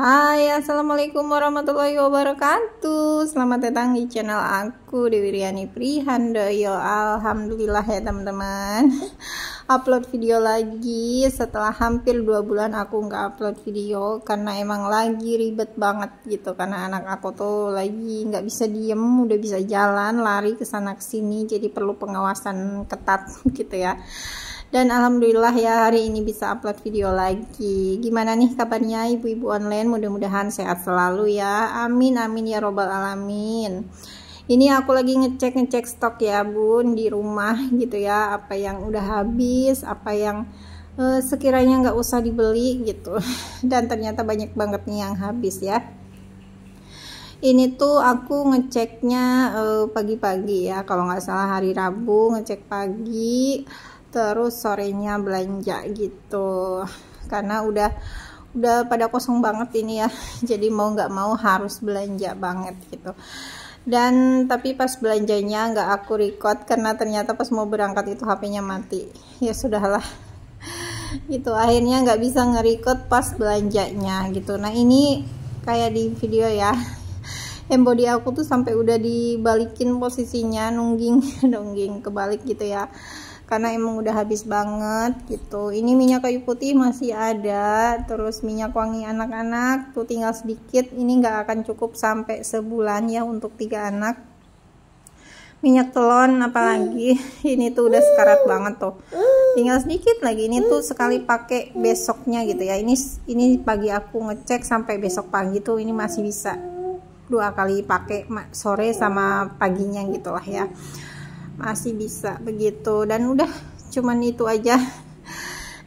Hai, assalamualaikum warahmatullahi wabarakatuh. Selamat datang di channel aku, Dewi Riani Prihandoyo. Alhamdulillah ya teman-teman, upload video lagi setelah hampir 2 bulan aku nggak upload video karena emang lagi ribet banget gitu. Karena anak aku tuh lagi nggak bisa diem, udah bisa jalan, lari ke sana ke sini, jadi perlu pengawasan ketat gitu ya. Dan alhamdulillah ya hari ini bisa upload video lagi. Gimana nih kabarnya ibu-ibu online? Mudah-mudahan sehat selalu ya. Amin amin ya robbal alamin. Ini aku lagi ngecek stok ya bun di rumah gitu ya. Apa yang udah habis, apa yang sekiranya nggak usah dibeli gitu. Dan ternyata banyak banget nih yang habis ya. Ini tuh aku ngeceknya pagi-pagi ya. Kalau nggak salah hari Rabu ngecek pagi. Terus sorenya belanja gitu karena udah pada kosong banget ini ya, jadi mau nggak mau harus belanja banget gitu. Dan tapi pas belanjanya nggak aku record karena ternyata pas mau berangkat itu HP-nya mati. Ya sudahlah gitu, akhirnya nggak bisa nge-record pas belanjanya gitu. Nah ini kayak di video ya, embody aku tuh sampai udah dibalikin posisinya, nungging kebalik gitu ya, karena emang udah habis banget gitu. Ini minyak kayu putih masih ada, terus minyak wangi anak-anak tuh tinggal sedikit. Ini nggak akan cukup sampai sebulan ya untuk 3 anak. Minyak telon apalagi ini tuh udah sekarat banget tuh, tinggal sedikit lagi. Ini tuh sekali pakai besoknya gitu ya. Ini pagi aku ngecek sampai besok pagi tuh ini masih bisa 2 kali pakai, sore sama paginya gitulah ya, masih bisa begitu. Dan udah cuman itu aja.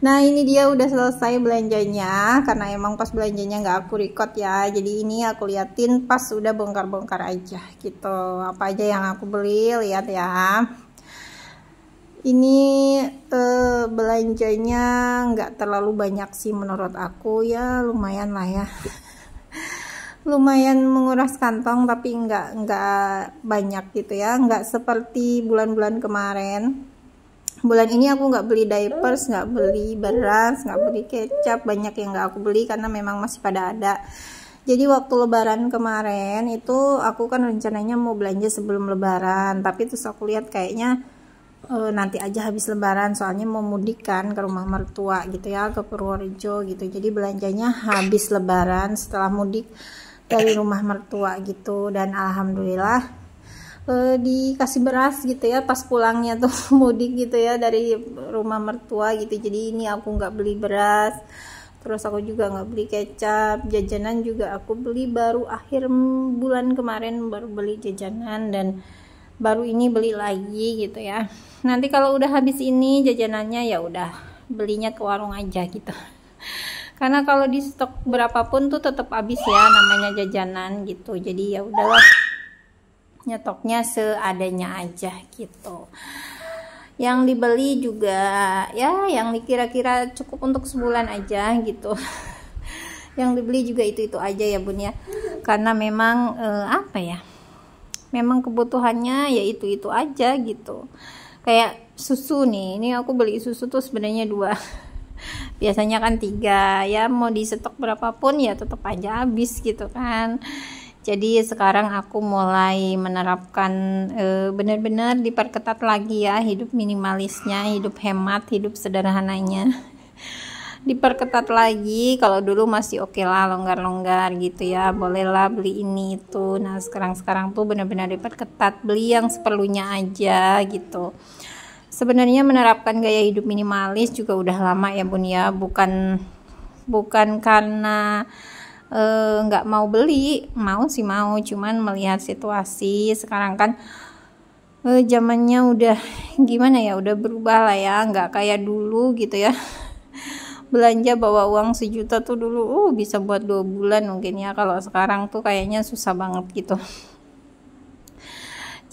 Nah ini dia udah selesai belanjanya karena emang pas belanjanya nggak aku record ya, jadi ini aku liatin pas udah bongkar-bongkar aja gitu, apa aja yang aku beli. Lihat ya, ini belanjanya nggak terlalu banyak sih menurut aku ya, lumayan lah ya, lumayan menguras kantong, tapi enggak banyak gitu ya, enggak seperti bulan-bulan kemarin. Bulan ini aku nggak beli diapers, nggak beli beras, nggak beli kecap, banyak yang nggak aku beli karena memang masih pada ada. Jadi waktu lebaran kemarin itu aku kan rencananya mau belanja sebelum lebaran, tapi terus aku lihat kayaknya nanti aja habis lebaran, soalnya mau mudik kan ke rumah mertua gitu ya, ke Purworejo gitu. Jadi belanjanya habis lebaran setelah mudik dari rumah mertua gitu. Dan alhamdulillah dikasih beras gitu ya pas pulangnya tuh mudik gitu ya dari rumah mertua gitu. Jadi ini aku nggak beli beras, terus aku juga nggak beli kecap. Jajanan juga aku beli baru akhir bulan kemarin, baru beli jajanan, dan baru ini beli lagi gitu ya. Nanti kalau udah habis ini jajanannya ya udah belinya ke warung aja gitu. Karena kalau di stok berapapun tuh tetap habis ya, namanya jajanan gitu. Jadi ya udahlah, nyetoknya seadanya aja gitu. Yang dibeli juga ya yang dikira-kira cukup untuk sebulan aja gitu. Yang dibeli juga itu aja ya bun ya, karena memang apa ya, memang kebutuhannya ya itu aja gitu. Kayak susu nih, ini aku beli susu tuh sebenarnya 2, biasanya kan 3 ya, mau di stok berapapun ya tetap aja habis gitu kan. Jadi sekarang aku mulai menerapkan benar-benar diperketat lagi ya hidup minimalisnya, hidup hemat, hidup sederhananya. Diperketat lagi. Kalau dulu masih oke lah, longgar-longgar gitu ya, bolehlah beli ini itu. Nah sekarang tuh benar-benar diperketat, beli yang seperlunya aja gitu. Sebenarnya menerapkan gaya hidup minimalis juga udah lama ya bun ya, bukan karena nggak mau beli, mau sih mau, cuman melihat situasi sekarang kan zamannya udah gimana ya, udah berubah lah ya, nggak kayak dulu gitu ya. Belanja bawa uang 1 juta tuh dulu bisa buat 2 bulan mungkin ya, kalau sekarang tuh kayaknya susah banget gitu.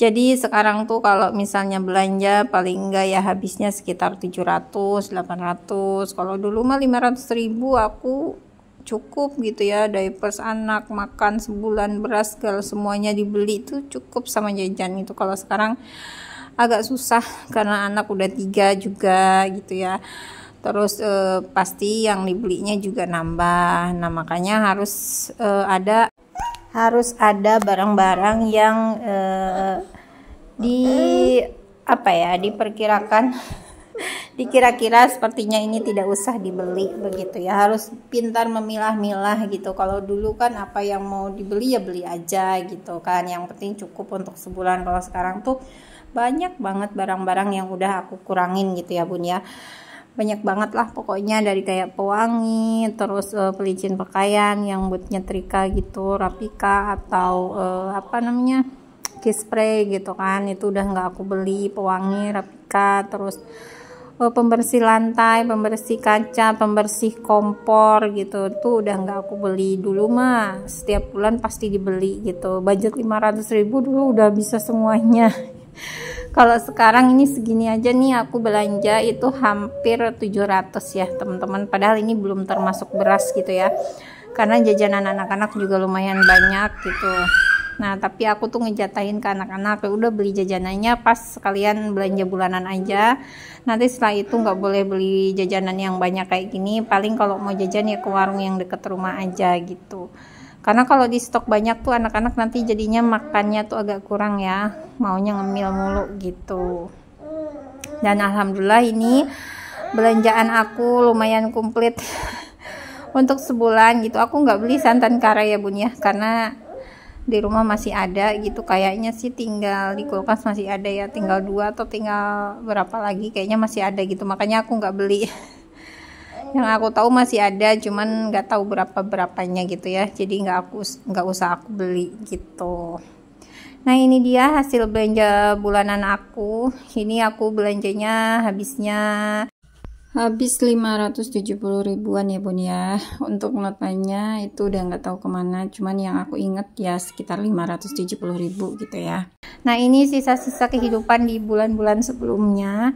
Jadi sekarang tuh kalau misalnya belanja paling enggak ya habisnya sekitar 700, 800. Kalau dulu mah 500.000 aku cukup gitu ya, diapers anak, makan sebulan, beras segala semuanya dibeli itu cukup sama jajan itu. Kalau sekarang agak susah karena anak udah 3 juga gitu ya. Terus pasti yang dibelinya juga nambah. Nah makanya harus ada barang-barang yang diperkirakan dikira-kira sepertinya ini tidak usah dibeli begitu ya. Harus pintar memilah-milah gitu. Kalau dulu kan apa yang mau dibeli ya beli aja gitu kan, yang penting cukup untuk sebulan. Kalau sekarang tuh banyak banget barang-barang yang udah aku kurangin gitu ya bun ya. Banyak banget lah pokoknya, dari kayak pewangi, terus pelicin pakaian yang buat nyetrika gitu, Rapika, atau kiss spray gitu kan, itu udah nggak aku beli. Pewangi, Rapika, terus pembersih lantai, pembersih kaca, pembersih kompor gitu, tuh udah nggak aku beli. Dulu mah setiap bulan pasti dibeli gitu, budget 500.000 dulu udah bisa semuanya. Kalau sekarang ini segini aja nih aku belanja itu hampir 700 ya teman-teman, padahal ini belum termasuk beras gitu ya, karena jajanan anak-anak juga lumayan banyak gitu. Nah tapi aku tuh ngejatahin ke anak-anak, udah beli jajanannya pas sekalian belanja bulanan aja, nanti setelah itu nggak boleh beli jajanan yang banyak kayak gini. Paling kalau mau jajan ya ke warung yang deket rumah aja gitu, karena kalau di stok banyak tuh anak-anak nanti jadinya makannya tuh agak kurang ya, maunya ngemil mulu gitu. Dan alhamdulillah ini belanjaan aku lumayan komplit untuk sebulan gitu. Aku nggak beli santan kara ya bun ya, karena di rumah masih ada gitu, kayaknya sih tinggal di kulkas masih ada ya, tinggal 2 atau tinggal berapa lagi kayaknya masih ada gitu, makanya aku nggak beli. Yang aku tahu masih ada, cuman nggak tahu berapanya gitu ya, jadi nggak usah aku beli gitu. Nah ini dia hasil belanja bulanan aku. Ini aku belanjanya habis 570 ribuan ya bun ya. Untuk notanya itu udah nggak tahu kemana, cuman yang aku inget ya sekitar 570 ribu gitu ya. Nah ini sisa-sisa kehidupan di bulan-bulan sebelumnya.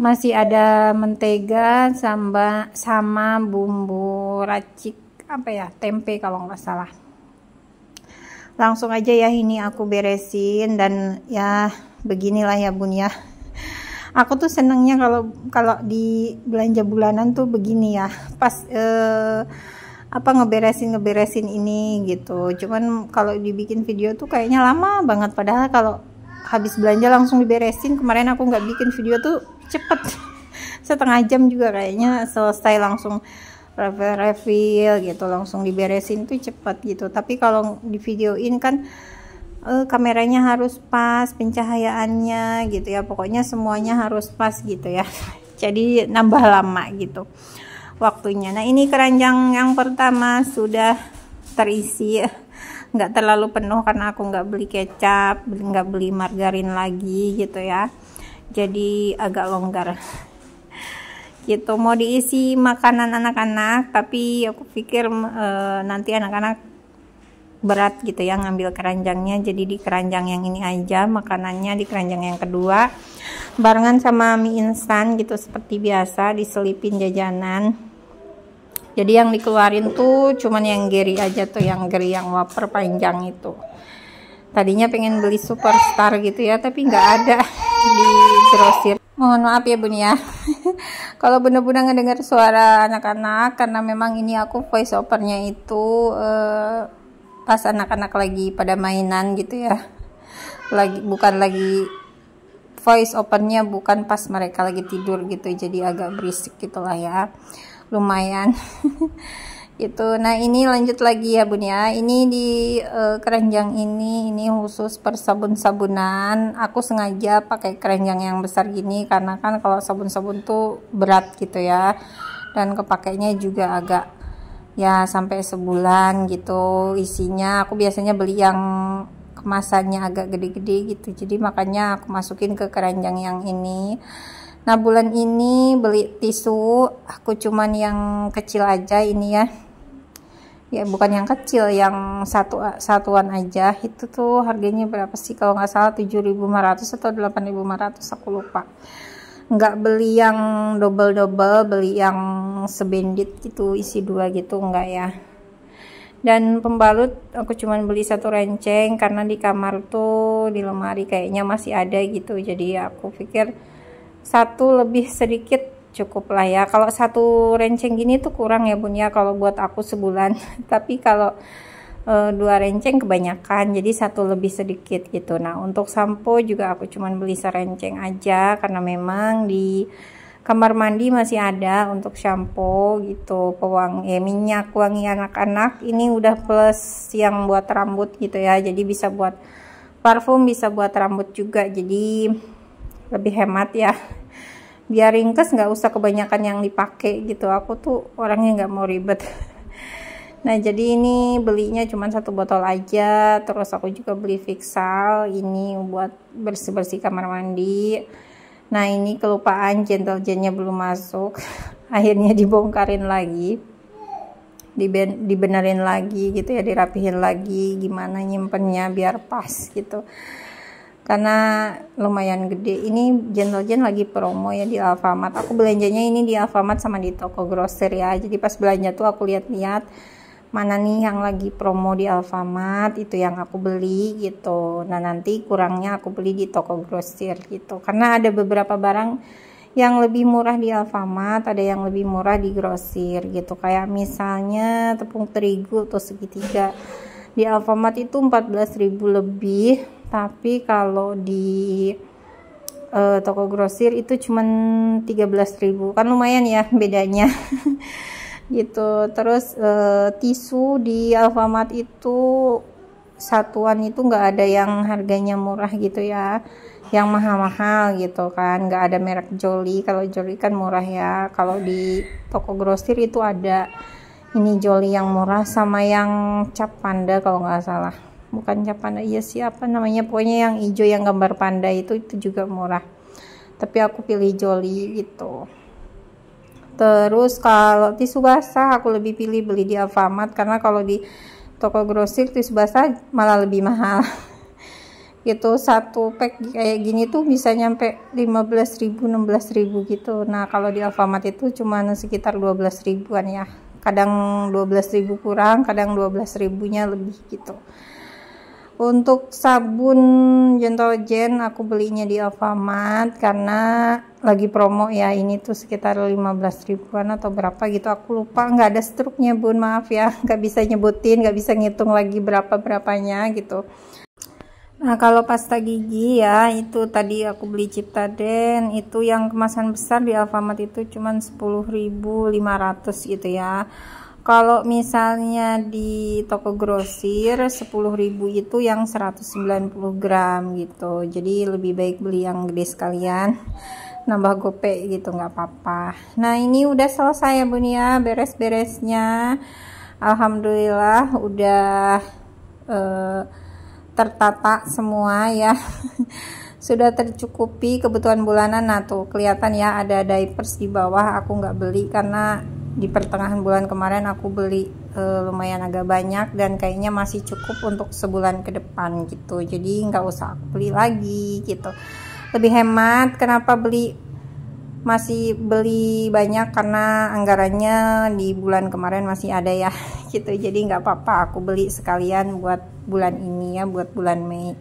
Masih ada mentega sama bumbu racik tempe kalau nggak salah. Langsung aja ya ini aku beresin, dan ya beginilah ya bun ya. Aku tuh senengnya kalau di belanja bulanan tuh begini ya, pas ngeberesin ini gitu. Cuman kalau dibikin video tuh kayaknya lama banget, padahal kalau habis belanja langsung diberesin. Kemarin aku nggak bikin video tuh cepet, setengah jam juga kayaknya selesai, langsung refill gitu, langsung diberesin tuh cepet gitu. Tapi kalau di videoin kan kameranya harus pas, pencahayaannya gitu ya, pokoknya semuanya harus pas gitu ya. Jadi nambah lama gitu waktunya. Nah ini keranjang yang pertama sudah terisi, nggak terlalu penuh karena aku nggak beli kecap, nggak beli margarin lagi gitu ya, jadi agak longgar gitu. Mau diisi makanan anak-anak, tapi aku pikir nanti anak-anak berat gitu ya ngambil keranjangnya, jadi di keranjang yang ini aja makanannya, di keranjang yang kedua barengan sama mie instan gitu seperti biasa, diselipin jajanan. Jadi yang dikeluarin tuh cuman yang geri aja tuh, yang geri yang wafer panjang itu. Tadinya pengen beli Superstar gitu ya, tapi nggak ada di grosir. Mohon maaf ya bun ya kalau bener-bener ngedengar suara anak-anak, karena memang ini aku voice overnya itu pas anak-anak lagi pada mainan gitu ya, bukan lagi voice opennya bukan pas mereka lagi tidur gitu, jadi agak berisik gitulah ya, lumayan gitu. Nah ini lanjut lagi ya bun ya, ini di keranjang ini khusus per sabun-sabunan. Aku sengaja pakai keranjang yang besar gini karena kan kalau sabun-sabun tuh berat gitu ya, dan kepakainya juga agak ya sampai sebulan gitu isinya. Aku biasanya beli yang kemasannya agak gede-gede gitu, jadi makanya aku masukin ke keranjang yang ini. Nah bulan ini beli tisu aku cuman yang kecil aja ini ya bukan yang kecil, yang satuan aja. Itu tuh harganya berapa sih kalau nggak salah, 7.500 atau 8.500, aku lupa. Nggak beli yang double, beli yang sebendit gitu, isi 2 gitu, enggak ya. Dan pembalut aku cuman beli 1 renceng karena di kamar tuh di lemari kayaknya masih ada gitu, jadi aku pikir 1 lebih sedikit cukup lah ya. Kalau satu renceng gini tuh kurang ya bun ya kalau buat aku sebulan. Tapi kalau 2 renceng kebanyakan, jadi 1 lebih sedikit gitu. Nah untuk sampo juga aku cuman beli serenceng aja karena memang di kamar mandi masih ada untuk shampoo gitu, minyak wangi anak-anak ini udah plus yang buat rambut gitu ya, jadi bisa buat parfum, bisa buat rambut juga, jadi lebih hemat ya, biar ringkes nggak usah kebanyakan yang dipakai gitu. Aku tuh orangnya nggak mau ribet. Nah jadi ini belinya cuma 1 botol aja. Terus aku juga beli Fixal ini buat bersih-bersih kamar mandi. Nah ini kelupaan gentle gennya belum masuk, akhirnya dibongkarin lagi, dibenerin lagi gitu ya, dirapihin lagi gimana nyimpennya biar pas gitu, karena lumayan gede. Ini gentle gen lagi promo ya di Alfamart. Aku belanjanya ini di Alfamart sama di toko grosir ya, jadi pas belanja tuh aku lihat-lihat mana nih yang lagi promo di Alfamart, itu yang aku beli gitu. Nah nanti kurangnya aku beli di toko grosir gitu, karena ada beberapa barang yang lebih murah di Alfamart, ada yang lebih murah di grosir gitu. Kayak misalnya tepung terigu atau segitiga di Alfamart itu 14.000 lebih, tapi kalau di toko grosir itu cuman 13.000, kan lumayan ya bedanya. Gitu. Terus tisu di Alfamart itu satuan itu nggak ada yang harganya murah gitu ya, yang mahal-mahal gitu kan, nggak ada merek Jolly. Kalau Jolly kan murah ya, kalau di toko grosir itu ada ini Jolly yang murah sama yang cap panda kalau nggak salah, bukan cap panda, iya sih apa namanya, pokoknya yang hijau yang gambar panda itu juga murah, tapi aku pilih Jolly gitu. Terus kalau tisu basah aku lebih pilih beli di Alfamart, karena kalau di toko grosir tisu basah malah lebih mahal. Gitu, 1 pack kayak gini tuh bisa nyampe 15.000 16.000 gitu. Nah kalau di Alfamart itu cuma sekitar 12.000-an ya, kadang 12.000 kurang, kadang 12.000-nya lebih gitu. Untuk sabun gentle gen aku belinya di Alfamart karena lagi promo ya, ini tuh sekitar 15.000-an atau berapa gitu, aku lupa, nggak ada struknya bun, maaf ya, nggak bisa nyebutin, nggak bisa ngitung lagi berapanya gitu. Nah kalau pasta gigi ya, itu tadi aku beli Ciptaden, itu yang kemasan besar di Alfamart itu cuman 10.500 gitu ya. Kalau misalnya di toko grosir 10.000 itu yang 190 gram gitu, jadi lebih baik beli yang gede sekalian, nambah gope gitu, nggak apa-apa. Nah ini udah selesai ya bun ya, beres-beresnya, alhamdulillah udah tertata semua ya. Sudah tercukupi kebutuhan bulanan. Nah tuh kelihatan ya ada diapers di bawah, aku nggak beli karena di pertengahan bulan kemarin aku beli lumayan agak banyak dan kayaknya masih cukup untuk sebulan ke depan gitu, jadi nggak usah aku beli lagi gitu, lebih hemat. Kenapa masih beli banyak, karena anggarannya di bulan kemarin masih ada ya gitu, jadi nggak apa-apa aku beli sekalian buat bulan ini ya, buat bulan Mei.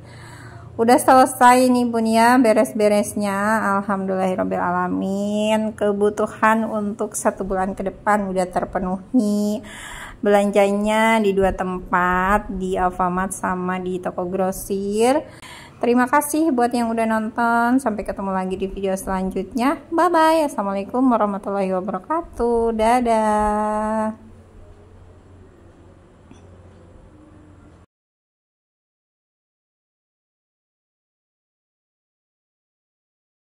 Udah selesai nih bun ya beres-beresnya, alhamdulillahirobbilalamin. Kebutuhan untuk 1 bulan ke depan udah terpenuhi. Belanjanya di 2 tempat, di Alfamart sama di toko grosir. Terima kasih buat yang udah nonton, sampai ketemu lagi di video selanjutnya. Bye bye, assalamualaikum warahmatullahi wabarakatuh, dadah.